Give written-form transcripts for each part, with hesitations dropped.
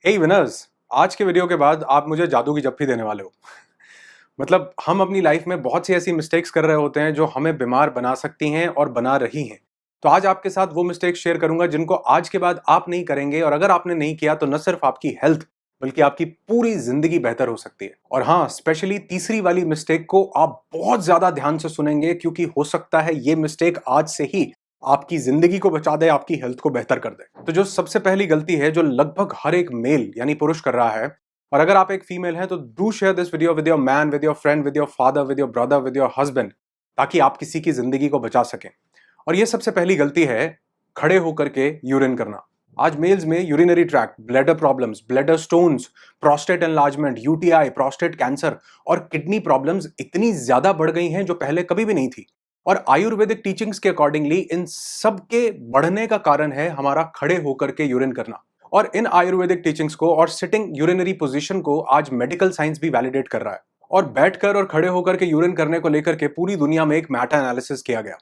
हे winners, आज के video के बाद आप मुझे जादू की जप्फी देने वाले हो। मतलब हम अपनी लाइफ में बहुत सी ऐसी मिस्टेक्स कर रहे होते हैं जो हमें बीमार बना सकती हैं और बना रही हैं। तो आज आपके साथ वो मिस्टेक्स शेयर करूंगा जिनको आज के बाद आप नहीं करेंगे, और अगर आपने नहीं किया तो न सिर्फ आपकी हेल्थ बल्कि आपकी पूरी जिंदगी बेहतर हो सकती है। और हाँ, स्पेशली तीसरी वाली मिस्टेक को आप बहुत ज्यादा ध्यान से सुनेंगे, क्योंकि हो सकता है ये मिस्टेक आज से ही आपकी जिंदगी को बचा दे, आपकी हेल्थ को बेहतर कर दे। तो जो सबसे पहली गलती है जो लगभग हर एक मेल यानी पुरुष कर रहा है, और अगर आप एक फीमेल हैं तो do share this video with your man, with your friend, with your father, with your brother, with your husband, ताकि आप किसी की जिंदगी को बचा सकें। और ये सबसे पहली गलती है खड़े होकर के यूरिन करना। आज मेल्स में urinary tract, bladder problems, bladder stones, prostate enlargement, UTI, prostate cancer और किडनी प्रॉब्लम्स इतनी ज्यादा बढ़ गई हैं जो पहले कभी भी नहीं थी। और आयुर्वेदिक टीचिंग्स के अकॉर्डिंगली इन सब के बढ़ने का कारण है हमारा खड़े होकर के यूरिन करना। और इन आयुर्वेदिक टीचिंग्स को और सिटिंग यूरिनरी पोजीशन को आज मेडिकल साइंस भी वैलिडेट कर रहा है। और बैठकर और खड़े होकर के यूरिन करने को लेकर के पूरी दुनिया में एक मेटा एनालिसिस किया गया,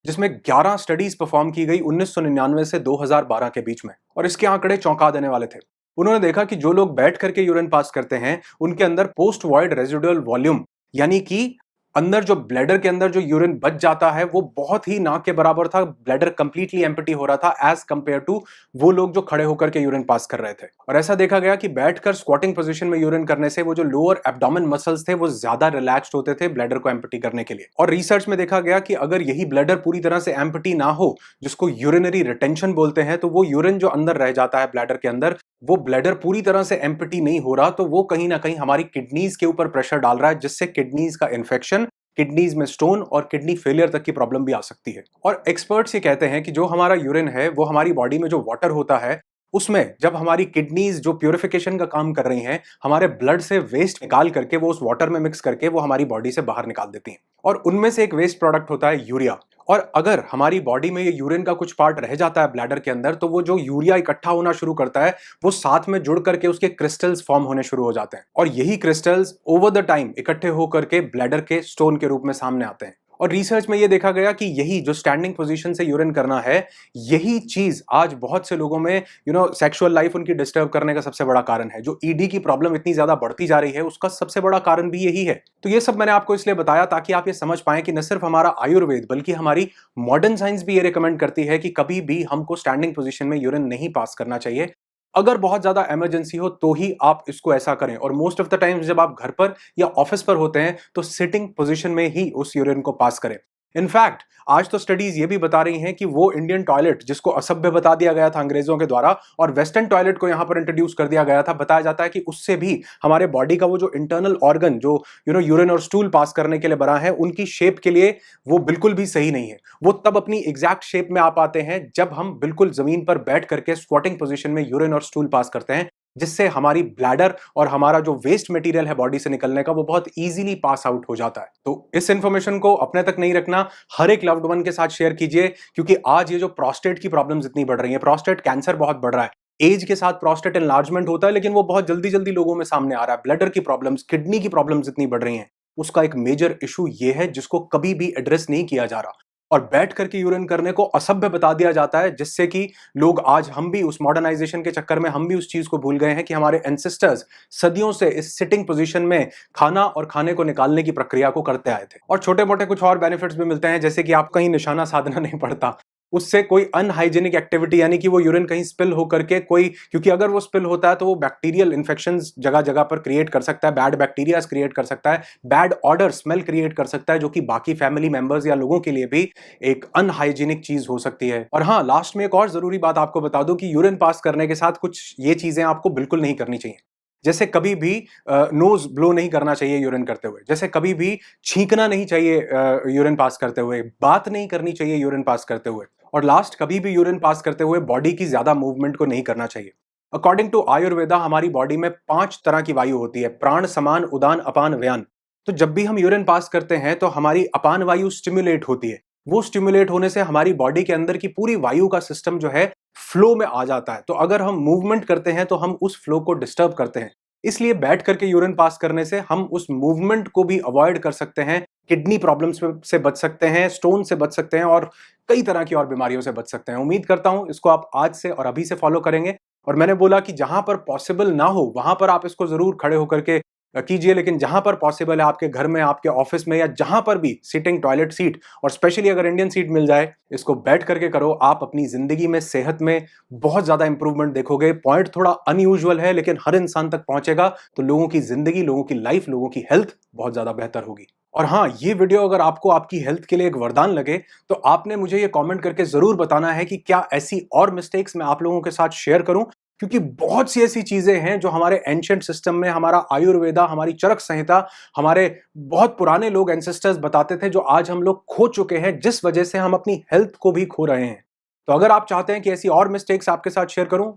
जिसमें 11 स्टडीज परफॉर्म की गई 1999 से 2012 के बीच में। और इसके आंकड़े चौंका देने वाले थे। उन्होंने देखा कि जो लोग बैठ करके यूरिन पास करते हैं उनके अंदर पोस्ट वॉइड रेजिडुअल वॉल्यूम, यानी कि अंदर जो ब्लैडर के अंदर जो यूरिन बच जाता है वो बहुत ही ना के बराबर था। ब्लैडर कंप्लीटली एम्प्टी हो रहा था एज कंपेयर टू वो लोग जो खड़े होकर के यूरिन पास कर रहे थे। और ऐसा देखा गया कि बैठकर स्क्वाटिंग पोजीशन में यूरिन करने से वो जो लोअर एब्डोमेन मसल्स थे वो ज्यादा रिलैक्स्ड होते थे ब्लैडर को एम्प्टी करने के लिए। और रिसर्च में देखा गया कि अगर यही ब्लैडर पूरी तरह से एम्प्टी ना हो, जिसको यूरिनरी रिटेंशन बोलते हैं, तो वो यूरिन जो अंदर रह जाता है ब्लैडर के अंदर, वो ब्लैडर पूरी तरह से एम्प्टी नहीं हो रहा, तो वो कहीं ना कहीं हमारी किडनीज के ऊपर प्रेशर डाल रहा है, जिससे किडनीज का इन्फेक्शन, किडनीज में स्टोन और किडनी फेलियर तक की प्रॉब्लम भी आ सकती है। और एक्सपर्ट्स ये कहते हैं कि जो हमारा यूरिन है वो हमारी बॉडी में जो वाटर होता है उसमें जब हमारी किडनीज जो प्यूरिफिकेशन का काम कर रही हैं, हमारे ब्लड से वेस्ट निकाल करके वो उस वाटर में मिक्स करके वो हमारी बॉडी से बाहर निकाल देती हैं। और उनमें से एक वेस्ट प्रोडक्ट होता है यूरिया। और अगर हमारी बॉडी में ये यूरिन का कुछ पार्ट रह जाता है ब्लैडर के अंदर, तो वो जो यूरिया इकट्ठा होना शुरू करता है वो साथ में जुड़ करके उसके क्रिस्टल्स फॉर्म होने शुरू हो जाते हैं। और यही क्रिस्टल्स ओवर द टाइम इकट्ठे होकर के ब्लैडर के स्टोन के रूप में सामने आते हैं। और रिसर्च में ये देखा गया कि यही जो स्टैंडिंग पोजीशन से यूरिन करना है, यही चीज आज बहुत से लोगों में सेक्सुअल लाइफ उनकी डिस्टर्ब करने का सबसे बड़ा कारण है। जो ईडी की प्रॉब्लम इतनी ज्यादा बढ़ती जा रही है उसका सबसे बड़ा कारण भी यही है। तो ये सब मैंने आपको इसलिए बताया ताकि आप ये समझ पाएं कि न सिर्फ हमारा आयुर्वेद बल्कि हमारी मॉडर्न साइंस भी ये रिकमेंड करती है कि कभी भी हमको स्टैंडिंग पोजीशन में यूरिन नहीं पास करना चाहिए। अगर बहुत ज्यादा इमरजेंसी हो तो ही आप इसको ऐसा करें। और मोस्ट ऑफ द टाइम्स जब आप घर पर या ऑफिस पर होते हैं तो सिटिंग पोजीशन में ही उस यूरिन को पास करें। इनफैक्ट आज तो स्टडीज ये भी बता रही हैं कि वो इंडियन टॉयलेट जिसको असभ्य बता दिया गया था अंग्रेजों के द्वारा और वेस्टर्न टॉयलेट को यहां पर इंट्रोड्यूस कर दिया गया था, बताया जाता है कि उससे भी हमारे बॉडी का वो जो इंटरनल ऑर्गन जो यूरिन और स्टूल पास करने के लिए बना है, उनकी शेप के लिए वो बिल्कुल भी सही नहीं है। वो तब अपनी एग्जैक्ट शेप में आ पाते हैं जब हम बिल्कुल जमीन पर बैठ करके स्क्वाटिंग पोजीशन में यूरिन और स्टूल पास करते हैं, जिससे हमारी ब्लैडर और हमारा जो वेस्ट मटेरियल है बॉडी से निकलने का वो बहुत इजीली पास आउट हो जाता है। तो इस इंफॉर्मेशन को अपने तक नहीं रखना, हर एक लव्ड वन के साथ शेयर कीजिए, क्योंकि आज ये जो प्रोस्टेट की प्रॉब्लम्स इतनी बढ़ रही है, प्रोस्टेट कैंसर बहुत बढ़ रहा है, एज के साथ प्रोस्टेट एनलार्जमेंट होता है लेकिन वो बहुत जल्दी जल्दी लोगों में सामने आ रहा है, ब्लडर की प्रॉब्लम्स, किडनी की प्रॉब्लम्स इतनी बढ़ रही हैं, उसका एक मेजर इशू ये है जिसको कभी भी एड्रेस नहीं किया जा रहा। और बैठ करके यूरिन करने को असभ्य बता दिया जाता है, जिससे कि लोग आज हम भी उस मॉडर्नाइजेशन के चक्कर में हम भी उस चीज को भूल गए हैं कि हमारे एंसेस्टर्स सदियों से इस सिटिंग पोजीशन में खाना और खाने को निकालने की प्रक्रिया को करते आए थे। और छोटे मोटे कुछ और बेनिफिट्स भी मिलते हैं, जैसे कि आप कहीं निशाना साधना नहीं पड़ता, उससे कोई अनहाइजीनिक एक्टिविटी यानी कि वो यूरिन कहीं स्पिल होकर के कोई, क्योंकि अगर वो स्पिल होता है तो वो बैक्टीरियल इन्फेक्शंस जगह जगह पर क्रिएट कर सकता है, बैड बैक्टीरियाज क्रिएट कर सकता है, बैड ऑडर स्मेल क्रिएट कर सकता है, जो कि बाकी फैमिली मेंबर्स या लोगों के लिए भी एक अनहाइजीनिक चीज हो सकती है। और हाँ, लास्ट में एक और जरूरी बात आपको बता दूं कि यूरिन पास करने के साथ कुछ ये चीजें आपको बिल्कुल नहीं करनी चाहिए। जैसे कभी भी नोज ब्लो नहीं करना चाहिए यूरिन करते हुए, जैसे कभी भी छींकना नहीं चाहिए यूरिन पास करते हुए, बात नहीं करनी चाहिए यूरिन पास करते हुए, और लास्ट, कभी भी यूरिन पास करते हुए बॉडी की ज्यादा मूवमेंट को नहीं करना चाहिए। अकॉर्डिंग टू आयुर्वेदा हमारी बॉडी में 5 तरह की वायु होती है, प्राण, समान, उदान, अपान, व्यान। तो जब भी हम यूरिन पास करते हैं तो हमारी अपान वायु स्टिमुलेट होती है। वो स्टिमुलेट होने से हमारी बॉडी के अंदर की पूरी वायु का सिस्टम जो है फ्लो में आ जाता है। तो अगर हम मूवमेंट करते हैं तो हम उस फ्लो को डिस्टर्ब करते हैं। इसलिए बैठ करके यूरिन पास करने से हम उस मूवमेंट को भी अवॉइड कर सकते हैं, किडनी प्रॉब्लम्स से बच सकते हैं, स्टोन से बच सकते हैं और कई तरह की और बीमारियों से बच सकते हैं। उम्मीद करता हूं इसको आप आज से और अभी से फॉलो करेंगे। और मैंने बोला कि जहां पर पॉसिबल ना हो वहां पर आप इसको जरूर खड़े होकर के कीजिए, लेकिन जहां पर पॉसिबल है आपके घर में, आपके ऑफिस में, या जहां पर भी सिटिंग टॉयलेट सीट, और स्पेशली अगर इंडियन सीट मिल जाए, इसको बैठ करके करो। आप अपनी जिंदगी में, सेहत में बहुत ज्यादा इंप्रूवमेंट देखोगे। पॉइंट थोड़ा अनयूजुअल है लेकिन हर इंसान तक पहुंचेगा तो लोगों की जिंदगी, लोगों की लाइफ, लोगों की हेल्थ बहुत ज्यादा बेहतर होगी। और हाँ, ये वीडियो अगर आपको आपकी हेल्थ के लिए एक वरदान लगे तो आपने मुझे ये कमेंट करके जरूर बताना है कि क्या ऐसी और मिस्टेक्स मैं आप लोगों के साथ शेयर करूं, क्योंकि बहुत सी ऐसी चीजें हैं जो हमारे एंशिएंट सिस्टम में, हमारा आयुर्वेदा, हमारी चरक संहिता, हमारे बहुत पुराने लोग, एंसेस्टर्स बताते थे, जो आज हम लोग खो चुके हैं, जिस वजह से हम अपनी हेल्थ को भी खो रहे हैं। तो अगर आप चाहते हैं कि ऐसी और मिस्टेक्स आपके साथ शेयर करूं,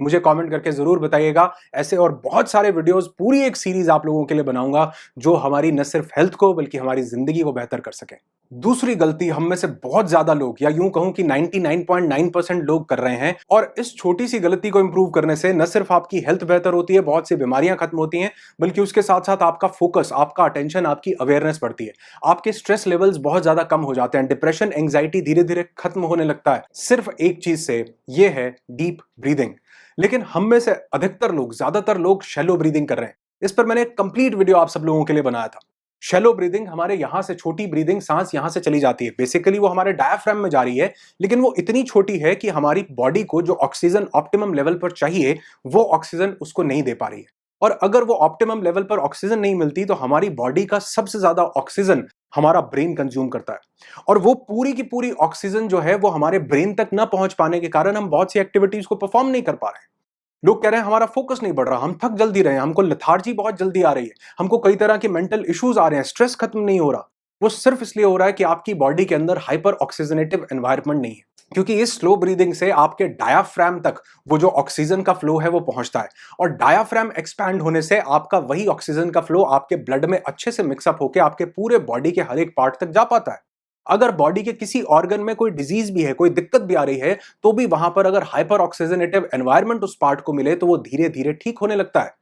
मुझे कमेंट करके जरूर बताइएगा। ऐसे और बहुत सारे वीडियोस, पूरी एक सीरीज आप लोगों के लिए बनाऊंगा जो हमारी न सिर्फ हेल्थ को बल्कि हमारी जिंदगी को बेहतर कर सके। दूसरी गलती हम में से बहुत ज्यादा लोग, या यूं कहूं कि 99.9% लोग कर रहे हैं, और इस छोटी सी गलती को इंप्रूव करने से न सिर्फ आपकी हेल्थ बेहतर होती है, बहुत सी बीमारियां खत्म होती हैं, बल्कि उसके साथ साथ आपका फोकस, आपका अटेंशन, आपकी अवेयरनेस बढ़ती है, आपके स्ट्रेस लेवल्स बहुत ज्यादा कम हो जाते हैं, डिप्रेशन, एंग्जाइटी धीरे धीरे खत्म होने लगता है सिर्फ एक चीज से, ये है डीप ब्रीदिंग। लेकिन हम में से अधिकतर लोग, ज्यादातर लोग शैलो ब्रीदिंग कर रहे हैं। इस पर मैंने एक कंप्लीट वीडियो आप सब लोगों के लिए बनाया था। शैलो ब्रीदिंग, हमारे यहां से छोटी ब्रीदिंग, सांस यहां से चली जाती है, बेसिकली वो हमारे डायफ्राम में जा रही है, लेकिन वो इतनी छोटी है कि हमारी बॉडी को जो ऑक्सीजन ऑप्टिमम लेवल पर चाहिए वो ऑक्सीजन उसको नहीं दे पा रही है। और अगर वो ऑप्टिमम लेवल पर ऑक्सीजन नहीं मिलती तो हमारी बॉडी का सबसे ज्यादा ऑक्सीजन हमारा ब्रेन कंज्यूम करता है, और वो पूरी की पूरी ऑक्सीजन जो है वो हमारे ब्रेन तक ना पहुंच पाने के कारण हम बहुत सी एक्टिविटीज को परफॉर्म नहीं कर पा रहे हैं। लोग कह रहे हैं हमारा फोकस नहीं बढ़ रहा, हम थक जल्दी रहे हैं, हमको लेथार्जी बहुत जल्दी आ रही है, हमको कई तरह के मेंटल इश्यूज आ रहे हैं, स्ट्रेस खत्म नहीं हो रहा। वो सिर्फ इसलिए हो रहा है कि आपकी बॉडी के अंदर हाइपर ऑक्सीजनेटिव एनवायरनमेंट नहीं है, क्योंकि इस स्लो ब्रीदिंग से आपके डायाफ्राम तक वो जो ऑक्सीजन का फ्लो है वो पहुंचता है, और डायाफ्राम एक्सपैंड होने से आपका वही ऑक्सीजन का फ्लो आपके ब्लड में अच्छे से मिक्सअप होकर आपके पूरे बॉडी के हर एक पार्ट तक जा पाता है। अगर बॉडी के किसी ऑर्गन में कोई डिजीज भी है, कोई दिक्कत भी आ रही है, तो भी वहां पर अगर हाइपर ऑक्सीजनेटिव एनवायरनमेंट उस पार्ट को मिले तो वो धीरे धीरे ठीक होने लगता है,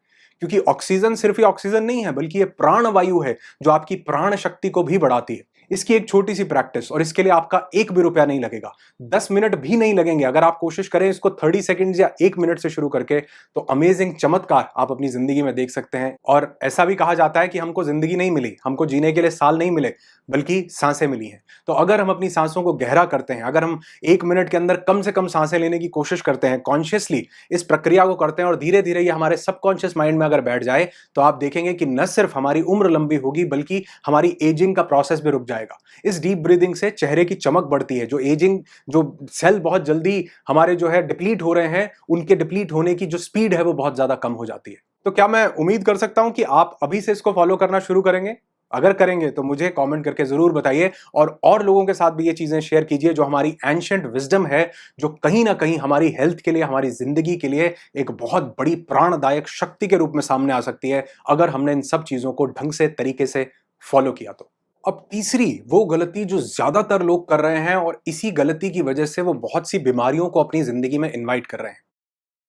क्योंकि ऑक्सीजन सिर्फ ही ऑक्सीजन नहीं है, बल्कि ये प्राण वायु है जो आपकी प्राण शक्ति को भी बढ़ाती है। इसकी एक छोटी सी प्रैक्टिस, और इसके लिए आपका एक भी रुपया नहीं लगेगा, 10 मिनट भी नहीं लगेंगे। अगर आप कोशिश करें इसको 30 सेकंड्स या 1 मिनट से शुरू करके, तो अमेजिंग चमत्कार आप अपनी जिंदगी में देख सकते हैं। और ऐसा भी कहा जाता है कि हमको जिंदगी नहीं मिली, हमको जीने के लिए साल नहीं मिले, बल्कि सांसें मिली हैं। तो अगर हम अपनी सांसों को गहरा करते हैं, अगर हम 1 मिनट के अंदर कम से कम सांसें लेने की कोशिश करते हैं, कॉन्शियसली इस प्रक्रिया को करते हैं, और धीरे धीरे ये हमारे सबकॉन्शियस माइंड में अगर बैठ जाए, तो आप देखेंगे कि न सिर्फ हमारी उम्र लंबी होगी बल्कि हमारी एजिंग का प्रोसेस भी रुक जाएगा। इस डीप ब्रीदिंग से चेहरे की चमक बढ़ती है, जो एजिंग, जो सेल बहुत जल्दी हमारे जो है डिप्लीट हो रहे हैं, उनके डिप्लीट होने की जो स्पीड है वो बहुत ज्यादा कम हो जाती है। तो क्या मैं उम्मीद कर सकता हूं कि आप अभी से इसको फॉलो करना शुरू करेंगे? अगर करेंगे तो मुझे कमेंट करके जरूर बताइए, और लोगों के साथ भी ये चीजें शेयर कीजिए जो हमारी एंशिएंट विजडम है, जो कहीं ना कहीं हमारी हेल्थ के लिए, हमारी जिंदगी के लिए एक बहुत बड़ी प्राणदायक शक्ति के रूप में सामने आ सकती है, अगर हमने इन सब चीजों को ढंग से, तरीके से फॉलो किया तो। अब तीसरी वो गलती जो ज्यादातर लोग कर रहे हैं, और इसी गलती की वजह से वो बहुत सी बीमारियों को अपनी जिंदगी में इनवाइट कर रहे हैं।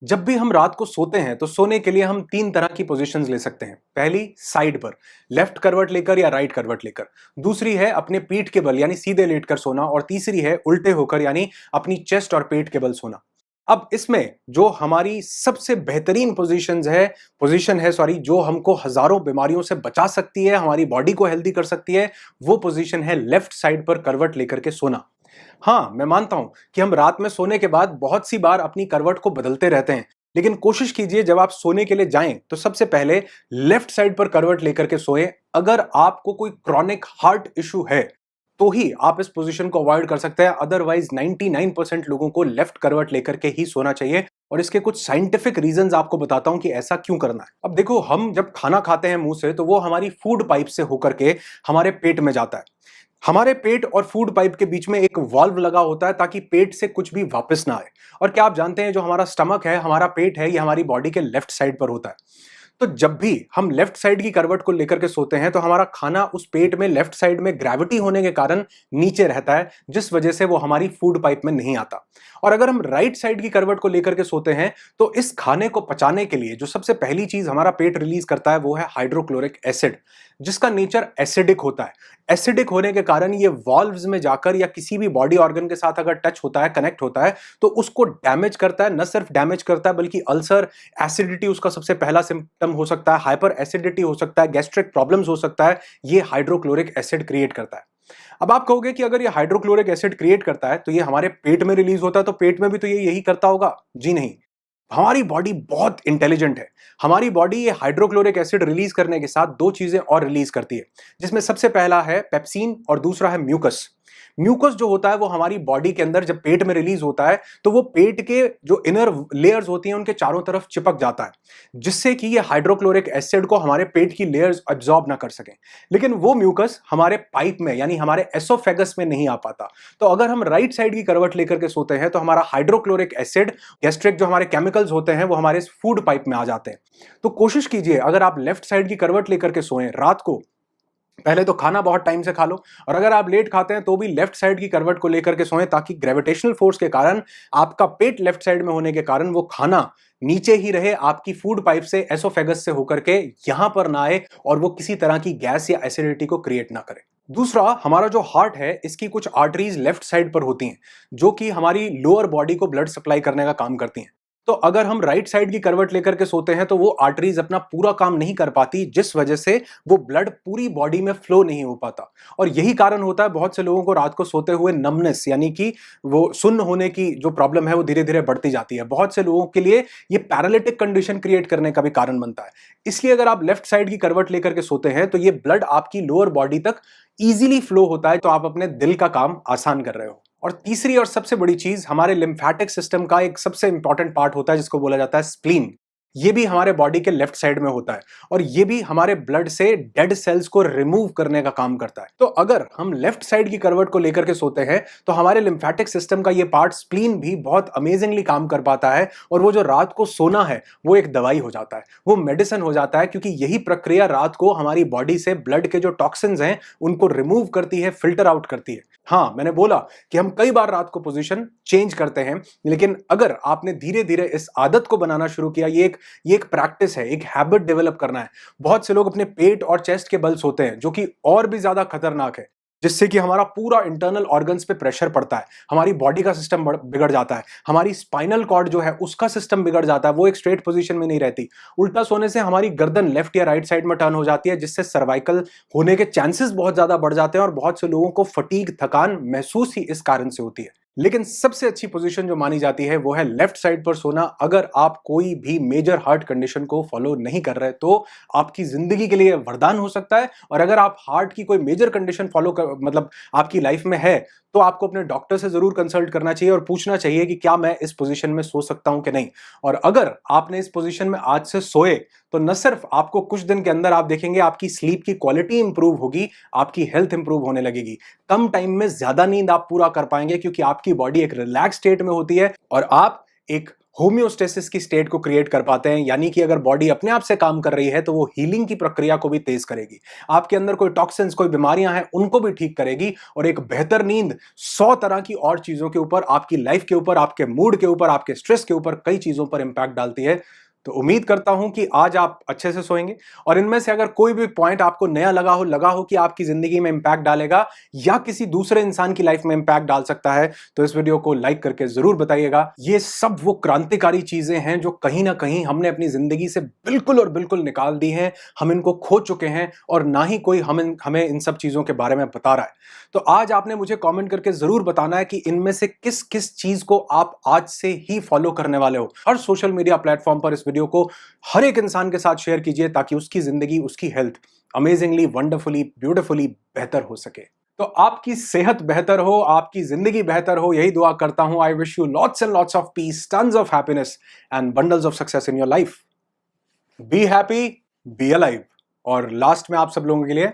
जब भी हम रात को सोते हैं तो सोने के लिए हम 3 तरह की पोजीशंस ले सकते हैं। पहली, साइड पर, लेफ्ट करवट लेकर या राइट करवट लेकर। दूसरी है अपने पीठ के बल यानी सीधे लेटकर सोना, और तीसरी है उल्टे होकर यानी अपनी चेस्ट और पेट के बल सोना। अब इसमें जो हमारी सबसे बेहतरीन पोजीशन है, जो हमको हजारों बीमारियों से बचा सकती है, हमारी बॉडी को हेल्दी कर सकती है, वो पोजीशन है लेफ्ट साइड पर करवट लेकर के सोना। हाँ, मैं मानता हूं कि हम रात में सोने के बाद बहुत सी बार अपनी करवट को बदलते रहते हैं, लेकिन कोशिश कीजिए जब आप सोने के लिए जाएं तो सबसे पहले लेफ्ट साइड पर करवट लेकर के सोएं। अगर आपको कोई क्रॉनिक हार्ट इशू है तो ही आप इस पोजीशन को अवॉइड कर सकते हैं, अदरवाइज 99% लोगों को लेफ्ट करवट लेकर के ही सोना चाहिए। और इसके कुछ साइंटिफिक रीजंस आपको बताता हूं कि ऐसा क्यों करना है। अब देखो, हम जब खाना खाते हैं मुंह से, तो वो हमारी फूड पाइप से होकर के हमारे पेट में जाता है। हमारे पेट और फूड पाइप के बीच में एक वाल्व लगा होता है ताकि पेट से कुछ भी वापस ना आए। और क्या आप जानते हैं, जो हमारा स्टमक है, हमारा पेट है, ये हमारी बॉडी के लेफ्ट साइड पर होता है। तो जब भी हम लेफ्ट साइड की करवट को लेकर के सोते हैं तो हमारा खाना उस पेट में लेफ्ट साइड में ग्रेविटी होने के कारण नीचे रहता है, जिस वजह से वो हमारी फूड पाइप में नहीं आता। और अगर हम राइट साइड की करवट को लेकर के सोते हैं तो इस खाने को पचाने के लिए जो सबसे पहली चीज हमारा पेट रिलीज करता है वो है हाइड्रोक्लोरिक एसिड, जिसका नेचर एसिडिक होता है। एसिडिक होने के कारण ये वॉल्व्स में जाकर या किसी भी बॉडी ऑर्गन के साथ अगर टच होता है, कनेक्ट होता है, तो उसको डैमेज करता है। न सिर्फ डैमेज करता है बल्कि अल्सर, एसिडिटी उसका सबसे पहला सिम्टम हो सकता है, हाइपर एसिडिटी हो सकता है, गैस्ट्रिक प्रॉब्लम्स हो सकता है। ये हाइड्रोक्लोरिक एसिड क्रिएट करता है। अब आप कहोगे कि अगर ये हाइड्रोक्लोरिक एसिड क्रिएट करता है तो ये हमारे पेट में रिलीज होता है, तो पेट में भी तो ये यही करता होगा? जी नहीं। हमारी बॉडी बहुत इंटेलिजेंट है। हमारी बॉडी ये हाइड्रोक्लोरिक एसिड रिलीज करने के साथ दो चीजें और रिलीज करती है, जिसमें सबसे पहला है पेप्सिन और दूसरा है म्यूकस। म्यूकस जो होता है वो हमारी बॉडी के अंदर जब पेट में रिलीज होता है तो वो पेट के जो इनर लेयर्स होती हैं उनके चारों तरफ चिपक जाता है, जिससे कि ये हाइड्रोक्लोरिक एसिड को हमारे पेट की लेयर्स अब्सॉर्ब ना कर सकें। लेकिन वो म्यूकस हमारे पाइप में यानी हमारे एसोफेगस में नहीं आ पाता। तो अगर हम राइट साइड की करवट लेकर के सोते हैं तो हमारा हाइड्रोक्लोरिक एसिड, गैस्ट्रिक जो हमारे केमिकल्स होते हैं वो हमारे फूड पाइप में आ जाते हैं। तो कोशिश कीजिए अगर आप लेफ्ट साइड की करवट लेकर के सोएं रात को, पहले तो खाना बहुत टाइम से खा लो, और अगर आप लेट खाते हैं तो भी लेफ्ट साइड की करवट को लेकर के सोएं, ताकि ग्रेविटेशनल फोर्स के कारण आपका पेट लेफ्ट साइड में होने के कारण वो खाना नीचे ही रहे, आपकी फूड पाइप से, एसोफेगस से होकर के यहां पर ना आए और वो किसी तरह की गैस या एसिडिटी को क्रिएट ना करे। दूसरा, हमारा जो हार्ट है इसकी कुछ आर्टरीज लेफ्ट साइड पर होती हैं जो कि हमारी लोअर बॉडी को ब्लड सप्लाई करने का काम करती हैं। तो अगर हम राइट साइड की करवट लेकर के सोते हैं तो वो आर्टरीज अपना पूरा काम नहीं कर पाती, जिस वजह से वो ब्लड पूरी बॉडी में फ्लो नहीं हो पाता। और यही कारण होता है बहुत से लोगों को रात को सोते हुए नमनेस यानी कि वो सुन्न होने की जो प्रॉब्लम है वो धीरे धीरे बढ़ती जाती है। बहुत से लोगों के लिए ये पैरालिटिक कंडीशन क्रिएट करने का भी कारण बनता है। इसलिए अगर आप लेफ्ट साइड की करवट लेकर के सोते हैं तो ये ब्लड आपकी लोअर बॉडी तक इजीली फ्लो होता है, तो आप अपने दिल का काम आसान कर रहे हो। और तीसरी और सबसे बड़ी चीज, हमारे लिम्फेटिक सिस्टम का एक सबसे इंपॉर्टेंट पार्ट होता है जिसको बोला जाता है स्प्लीन। ये भी हमारे बॉडी के लेफ्ट साइड में होता है और ये भी हमारे ब्लड से डेड सेल्स को रिमूव करने का काम करता है। तो अगर हम लेफ्ट साइड की करवट को लेकर के सोते हैं तो हमारे लिम्फेटिक सिस्टम का ये पार्ट स्प्लीन भी बहुत अमेजिंगली काम कर पाता है, और वो जो रात को सोना है वो एक दवाई हो जाता है, वो मेडिसिन हो जाता है, क्योंकि यही प्रक्रिया रात को हमारी बॉडी से ब्लड के जो टॉक्सिन्स हैं उनको रिमूव करती है, फिल्टर आउट करती है। हाँ, मैंने बोला कि हम कई बार रात को पोजीशन चेंज करते हैं, लेकिन अगर आपने धीरे धीरे इस आदत को बनाना शुरू किया, ये एक प्रैक्टिस है, एक हैबिट डेवलप करना है। बहुत से लोग अपने पेट और चेस्ट के बल सोते हैं, जो कि और भी ज्यादा खतरनाक है, जिससे कि हमारा पूरा इंटरनल ऑर्गन्स पे प्रेशर पड़ता है, हमारी बॉडी का सिस्टम बिगड़ जाता है, हमारी स्पाइनल कॉर्ड जो है उसका सिस्टम बिगड़ जाता है, वो एक स्ट्रेट पोजीशन में नहीं रहती। उल्टा सोने से हमारी गर्दन लेफ्ट या राइट साइड में टर्न हो जाती है, जिससे सर्वाइकल होने के चांसेस बहुत ज्यादा बढ़ जाते हैं और बहुत से लोगों को फटीग, थकान महसूस ही इस कारण से होती है। लेकिन सबसे अच्छी पोजीशन जो मानी जाती है वो है लेफ्ट साइड पर सोना। अगर आप कोई भी मेजर हार्ट कंडीशन को फॉलो नहीं कर रहे तो आपकी जिंदगी के लिए वरदान हो सकता है, और अगर आप हार्ट की कोई मेजर कंडीशन फॉलो कर मतलब आपकी लाइफ में है तो आपको अपने डॉक्टर से जरूर कंसल्ट करना चाहिए और पूछना चाहिए कि क्या मैं इस पोजीशन में सो सकता हूं कि नहीं। और अगर आपने इस पोजीशन में आज से सोए तो न सिर्फ आपको कुछ दिन के अंदर आप देखेंगे आपकी स्लीप की क्वालिटी इंप्रूव होगी, आपकी हेल्थ इंप्रूव होने लगेगी, कम टाइम में ज्यादा नींद आप पूरा कर पाएंगे, क्योंकि आपकी बॉडी एक रिलैक्स स्टेट में होती है और आप एक होम्योस्टेसिस की स्टेट को क्रिएट कर पाते हैं। यानी कि अगर बॉडी अपने आप से काम कर रही है तो वो हीलिंग की प्रक्रिया को भी तेज करेगी, आपके अंदर कोई टॉक्सिन्स, कोई बीमारियां हैं उनको भी ठीक करेगी, और एक बेहतर नींद 100 तरह की और चीजों के ऊपर, आपकी लाइफ के ऊपर, आपके मूड के ऊपर, आपके स्ट्रेस के ऊपर, कई चीजों पर इंपैक्ट डालती है। तो उम्मीद करता हूं कि आज आप अच्छे से सोएंगे, और इनमें से अगर कोई भी पॉइंट आपको नया लगा हो कि आपकी जिंदगी में इंपैक्ट डालेगा या किसी दूसरे इंसान की लाइफ में इंपैक्ट डाल सकता है, तो इस वीडियो को लाइक करके जरूर बताइएगा। ये सब वो क्रांतिकारी चीजें हैं जो कहीं ना कहीं हमने अपनी जिंदगी से बिल्कुल और बिल्कुल निकाल दी हैं, हम इनको खो चुके हैं और ना ही कोई हमें इन सब चीजों के बारे में बता रहा है। तो आज आपने मुझे कमेंट करके जरूर बताना है कि इनमें से किस किस चीज को आप आज से ही फॉलो करने वाले हो। हर सोशल मीडिया प्लेटफॉर्म पर इस वीडियो को हर एक इंसान के साथ शेयर कीजिए, ताकि उसकी जिंदगी, उसकी हेल्थ अमेजिंगली, वंडरफुली, ब्यूटीफुली बेहतर हो सके। तो आपकी सेहत बेहतर हो, आपकी जिंदगी बेहतर हो, यही दुआ करता हूं। I wish you lots and lots of peace, tons of happiness and bundles of success in your life. Be happy, be alive. और लास्ट में आप सब लोगों के लिए